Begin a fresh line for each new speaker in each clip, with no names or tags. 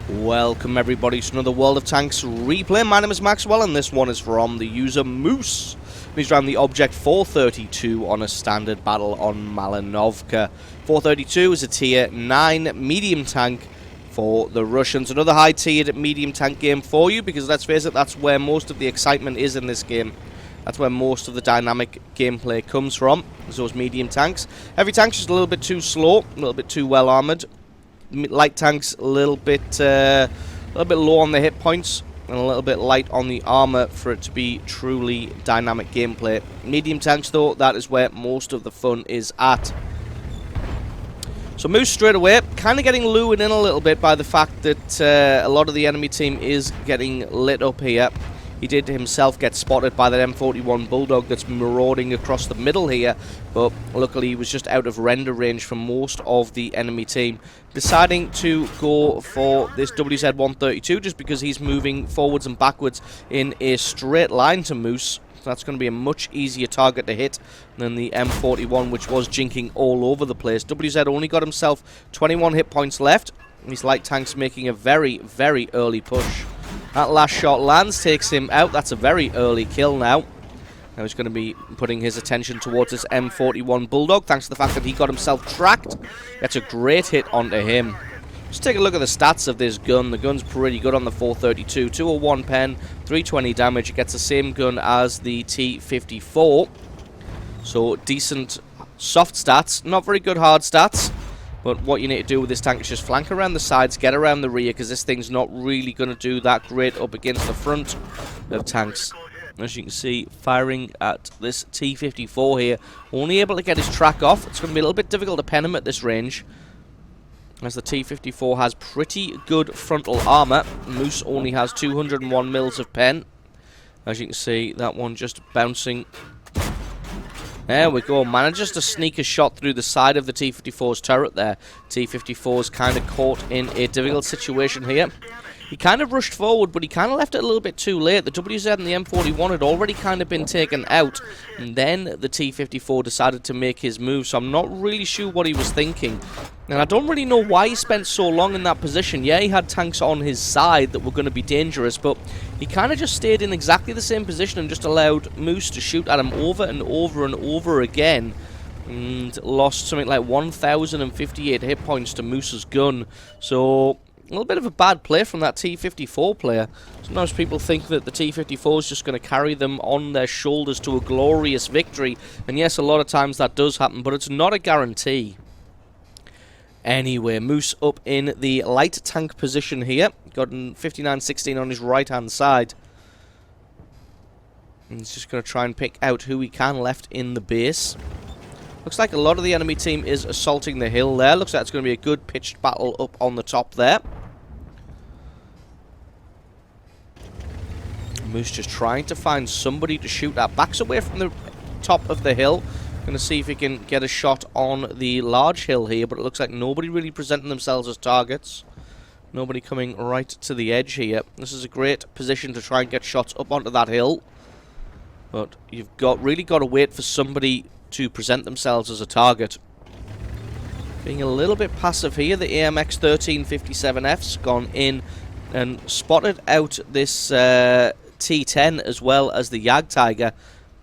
Welcome everybody to another World of Tanks replay. My name is Maxwell and this one is from the user Moose. He's ran the Obj.430 on a standard battle on Malinovka. 432 is a tier 9 medium tank for the Russians. Another high tiered medium tank game for you because let's face it, that's where most of the excitement is in this game. That's where most of the dynamic gameplay comes from, is those medium tanks. Heavy tanks just a little bit too slow, a little bit too well armoured. Light tanks a little bit low on the hit points and a little bit light on the armor for it to be truly dynamic gameplay. Medium tanks though, that is where most of the fun is at. So Moose straight away, kind of getting lured in a little bit by the fact that a lot of the enemy team is getting lit up here. He did himself get spotted by that M41 Bulldog that's marauding across the middle here, but luckily he was just out of render range for most of the enemy team. Deciding to go for this WZ-132 just because he's moving forwards and backwards in a straight line to Moose. So that's going to be a much easier target to hit than the M41, which was jinking all over the place. WZ only got himself 21 hit points left. These light tanks making a very, very early push. That last shot lands, takes him out. That's a very early kill now. Now he's going to be putting his attention towards this M41 Bulldog, thanks to the fact that he got himself tracked. That's a great hit onto him. Just take a look at the stats of this gun. The gun's pretty good on the 432. 201 pen, 320 damage. It gets the same gun as the T54. So decent soft stats. Not very good hard stats. But what you need to do with this tank is just flank around the sides, get around the rear, because this thing's not really going to do that great up against the front of tanks. As you can see, firing at this T54 here, only able to get his track off. It's going to be a little bit difficult to pen him at this range, as the T54 has pretty good frontal armor. Moose only has 201 mils of pen. As you can see, that one just bouncing. There we go, manages to sneak a shot through the side of the T54's turret there. T54's kind of caught in a difficult situation here. He kind of rushed forward, but he kind of left it a little bit too late. The WZ and the M41 had already kind of been taken out, and then the T54 decided to make his move, so I'm not really sure what he was thinking. And I don't really know why he spent so long in that position. Yeah, he had tanks on his side that were going to be dangerous, but he kind of just stayed in exactly the same position and just allowed Moose to shoot at him over and over and over again. And lost something like 1,058 hit points to Moose's gun. So a little bit of a bad play from that T54 player. Sometimes people think that the T54 is just going to carry them on their shoulders to a glorious victory. And yes, a lot of times that does happen, but it's not a guarantee. Anyway, Moose up in the light tank position here. Got 59-16 on his right-hand side. And he's just going to try and pick out who he can left in the base. Looks like a lot of the enemy team is assaulting the hill there. Looks like it's going to be a good pitched battle up on the top there. Moose just trying to find somebody to shoot at. Backs away from the top of the hill. Going to see if he can get a shot on the large hill here, but it looks like nobody really presenting themselves as targets. Nobody coming right to the edge here. This is a great position to try and get shots up onto that hill. But you've really got to wait for somebody to present themselves as a target. Being a little bit passive here, the AMX 1357F's gone in and spotted out this T10 as well as the Yag Tiger.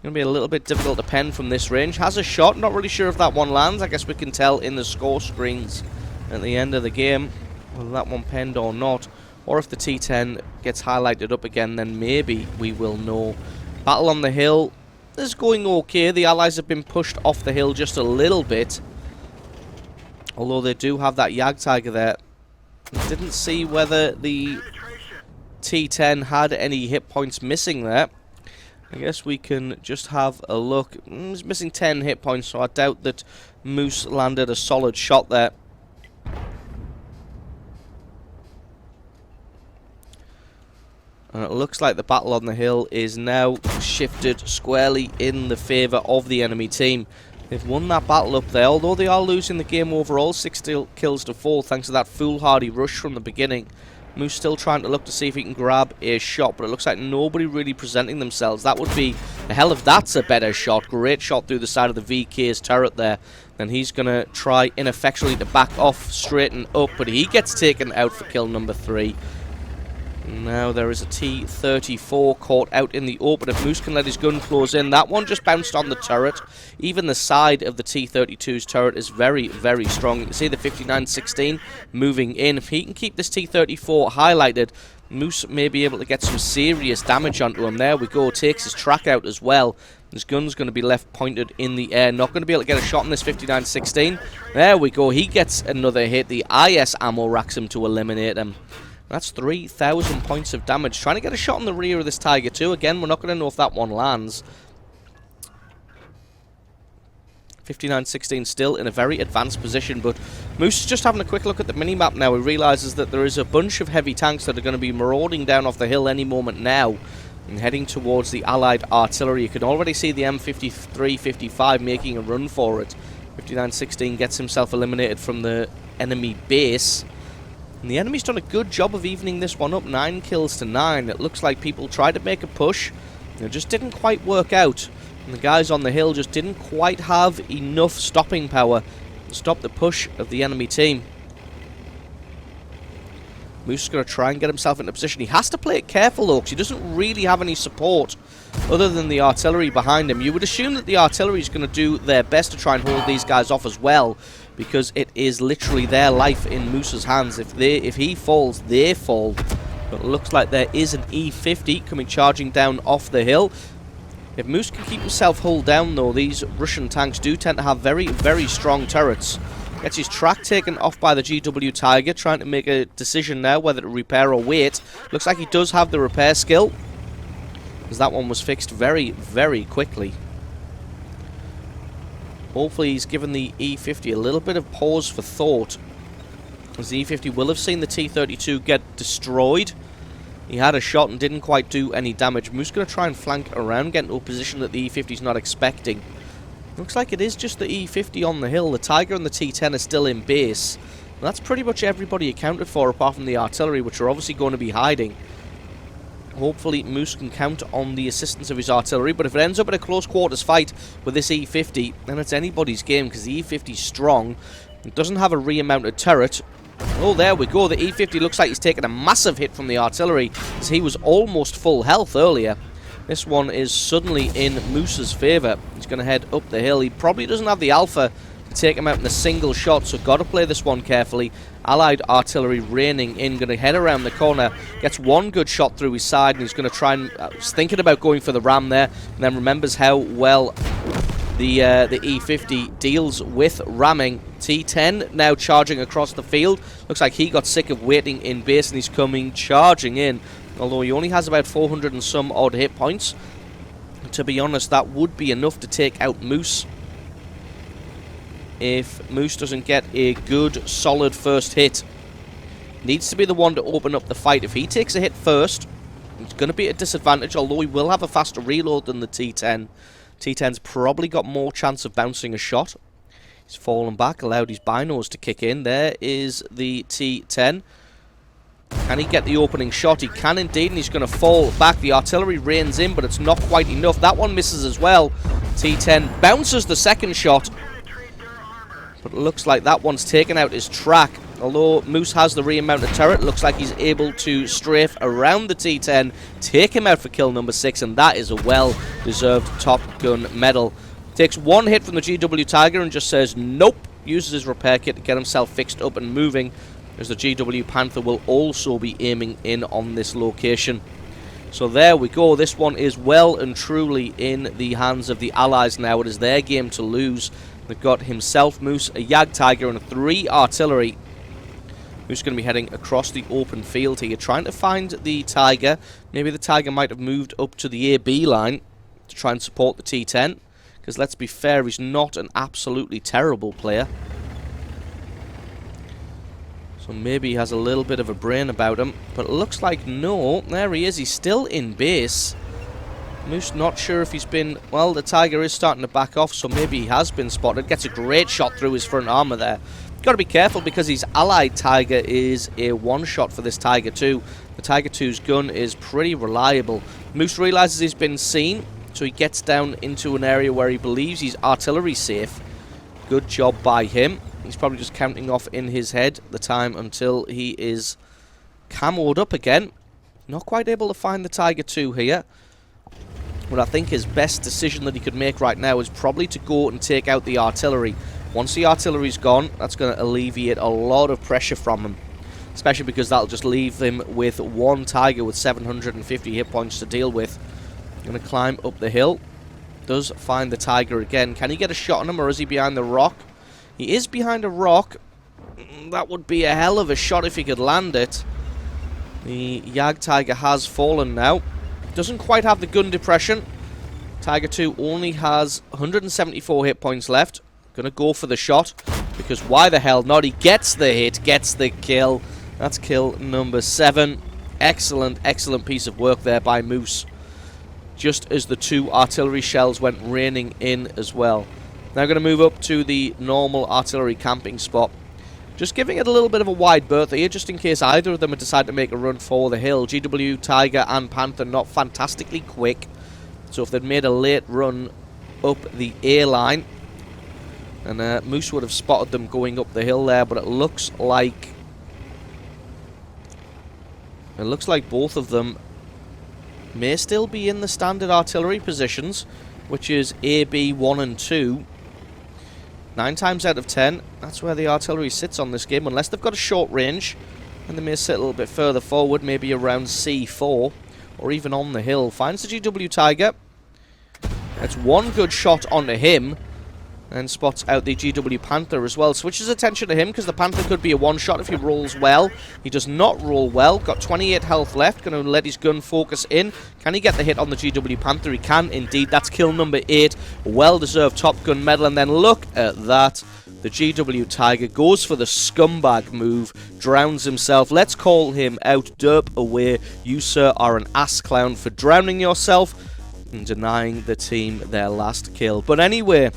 Going to be a little bit difficult to pen from this range. Has a shot, not really sure if that one lands. I guess we can tell in the score screens at the end of the game whether that one penned or not. Or if the T10 gets highlighted up again, then maybe we will know. Battle on the hill is going okay. The allies have been pushed off the hill just a little bit, although they do have that Yag Tiger there. Didn't see whether the T10 had any hit points missing there. I guess we can just have a look. He's missing 10 hit points, so I doubt that Moose landed a solid shot there. And it looks like the battle on the hill is now shifted squarely in the favour of the enemy team. They've won that battle up there, although they are losing the game overall, 6 kills to 4, thanks to that foolhardy rush from the beginning. Moose still trying to look to see if he can grab a shot, but it looks like nobody really presenting themselves. That would be, the hell if that's a better shot. Great shot through the side of the VK's turret there. Then he's going to try ineffectually to back off, straighten up, but he gets taken out for kill number 3. Now there is a T-34 caught out in the open. If Moose can let his gun close in, that one just bounced on the turret. Even the side of the T-32's turret is very, very strong. You can see the 59-16 moving in. If he can keep this T-34 highlighted, Moose may be able to get some serious damage onto him. There we go, takes his track out as well. His gun's going to be left pointed in the air. Not going to be able to get a shot on this 59-16. There we go, he gets another hit. The IS ammo racks him to eliminate him. That's 3,000 points of damage. Trying to get a shot on the rear of this Tiger 2. Again, we're not going to know if that one lands. 59-16 still in a very advanced position, but Moose is just having a quick look at the minimap now. He realises that there is a bunch of heavy tanks that are going to be marauding down off the hill any moment now and heading towards the Allied artillery. You can already see the M53-55 making a run for it. 59-16 gets himself eliminated from the enemy base. And the enemy's done a good job of evening this one up, 9 kills to 9. It looks like people tried to make a push, and it just didn't quite work out. And the guys on the hill just didn't quite have enough stopping power to stop the push of the enemy team. Moose is going to try and get himself into position. He has to play it careful though, because he doesn't really have any support other than the artillery behind him. You would assume that the artillery is going to do their best to try and hold these guys off as well, because it is literally their life in Moose's hands. If he falls, they fall. But it looks like there is an E50 coming charging down off the hill. If Moose can keep himself hulled down though, these Russian tanks do tend to have very, very strong turrets. Gets his track taken off by the GW Tiger, trying to make a decision now whether to repair or wait. Looks like he does have the repair skill, because that one was fixed very, very quickly. Hopefully he's given the E50 a little bit of pause for thought, as the E50 will have seen the T-32 get destroyed. He had a shot and didn't quite do any damage. Moose going to try and flank around, get into a position that the E50's not expecting. Looks like it is just the E50 on the hill. The Tiger and the T-10 are still in base. And that's pretty much everybody accounted for, apart from the artillery, which are obviously going to be hiding. Hopefully Moose can count on the assistance of his artillery, but if it ends up in a close quarters fight with this E50, then it's anybody's game, because the E50's strong. It doesn't have a re-mounted turret. Oh, there we go. The E50 looks like he's taken a massive hit from the artillery, as he was almost full health earlier. This one is suddenly in Moose's favour. He's going to head up the hill. He probably doesn't have the alpha to take him out in a single shot, so got to play this one carefully. Allied artillery raining in, going to head around the corner, gets one good shot through his side, and he's going to try and was thinking about going for the ram there, and then remembers how well the E50 deals with ramming. T10 now charging across the field. Looks like he got sick of waiting in base, and he's coming charging in. Although he only has about 400 and some odd hit points. To be honest, that would be enough to take out Moose. If Moose doesn't get a good, solid first hit. Needs to be the one to open up the fight. If he takes a hit first, it's going to be at a disadvantage, although he will have a faster reload than the T10. T10's probably got more chance of bouncing a shot. He's fallen back, allowed his binos to kick in. There is the T10. Can he get the opening shot? He can indeed, and he's going to fall back. The artillery rains in, but it's not quite enough. That one misses as well. T10 bounces the second shot, but it looks like that one's taken out his track. Although Moose has the re-mounted turret, looks like he's able to strafe around the T10, take him out for kill number 6, and that is a well-deserved Top Gun medal. Takes one hit from the GW Tiger and just says nope. Uses his repair kit to get himself fixed up and moving, as the GW Panther will also be aiming in on this location. So there we go. This one is well and truly in the hands of the Allies now. It is their game to lose. They've got himself, Moose, a Yag Tiger, and 3 artillery. Moose going to be heading across the open field here, trying to find the Tiger. Maybe the Tiger might have moved up to the AB line to try and support the T10. Because let's be fair, he's not an absolutely terrible player. So maybe he has a little bit of a brain about him. But it looks like no. There he is. He's still in base. Moose not sure if he's been... Well, the Tiger is starting to back off, so maybe he has been spotted. Gets a great shot through his front armor there. Got to be careful, because his allied Tiger is a one-shot for this Tiger 2. The Tiger 2's gun is pretty reliable. Moose realizes he's been seen, so he gets down into an area where he believes he's artillery safe. Good job by him. He's probably just counting off in his head the time until he is camoed up again. Not quite able to find the Tiger 2 here. But I think his best decision that he could make right now is probably to go and take out the artillery. Once the artillery's gone, that's going to alleviate a lot of pressure from him. Especially because that'll just leave him with one Tiger with 750 hit points to deal with. Going to climb up the hill. Does find the Tiger again. Can he get a shot on him, or is he behind the rock? He is behind a rock. That would be a hell of a shot if he could land it. The Yag Tiger has fallen now. Doesn't quite have the gun depression. Tiger 2 only has 174 hit points left. Gonna go for the shot, because why the hell not? He gets the hit, gets the kill. That's kill number 7. Excellent, excellent piece of work there by Moose. Just as the 2 artillery shells went raining in as well. Now going to move up to the normal artillery camping spot. Just giving it a little bit of a wide berth here, just in case either of them would decide to make a run for the hill. GW, Tiger and Panther not fantastically quick. So if they'd made a late run up the A line, and Moose would have spotted them going up the hill there, but it looks like both of them may still be in the standard artillery positions, which is A, B, 1 and 2. 9 times out of 10, that's where the artillery sits on this game, unless they've got a short range, and they may sit a little bit further forward, maybe around C4, or even on the hill. Finds the GW Tiger. That's one good shot onto him, and spots out the GW Panther as well. Switches attention to him, because the Panther could be a one-shot if he rolls well. He does not roll well. Got 28 health left. Going to let his gun focus in. Can he get the hit on the GW Panther? He can indeed. That's kill number 8. Well-deserved Top Gun medal. And then look at that. The GW Tiger goes for the scumbag move. Drowns himself. Let's call him out. Derp away. You, sir, are an ass clown for drowning yourself and denying the team their last kill. But anyway,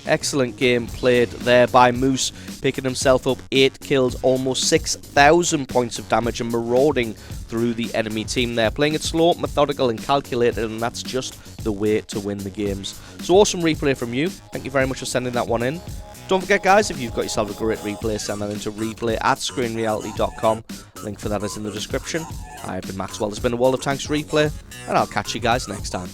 excellent game played there by Moose, picking himself up 8 kills, almost 6,000 points of damage, and marauding through the enemy team there. Playing it slow, methodical and calculated, and that's just the way to win the games. So awesome replay from you. Thank you very much for sending that one in. Don't forget, guys, if you've got yourself a great replay, send that into replay@screenreality.com. Link for that is in the description. I have been Maxwell. It's been a World of Tanks replay, and I'll catch you guys next time.